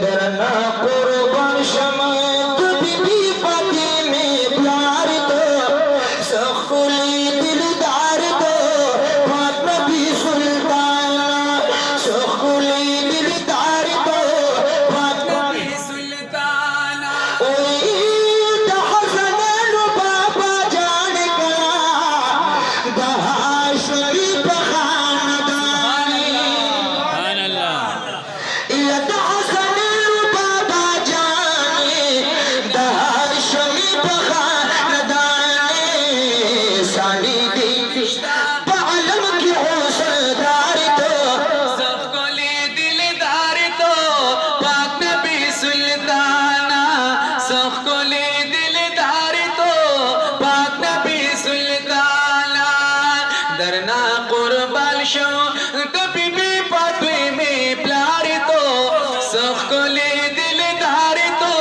दरना कुर्बान शमा बीबी फातिमे प्यार दो सखुली दिलदार दो पाक नबी सुल्ताना सखुली दिलदार दो पाक नबी सुल्ताना ओई हसन बाबा जान कला दहाशरी बखानदानी सुभान अल्लाह दरना कुर्बान शो कभी भी पापी में प्यार तो सखले दिलदार तो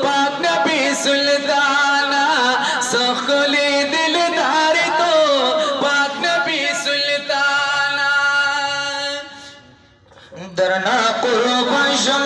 पाक नबी सुल्ताना सखले दिलदार तो पाक नबी सुल्ताना दरना कुर्बान शो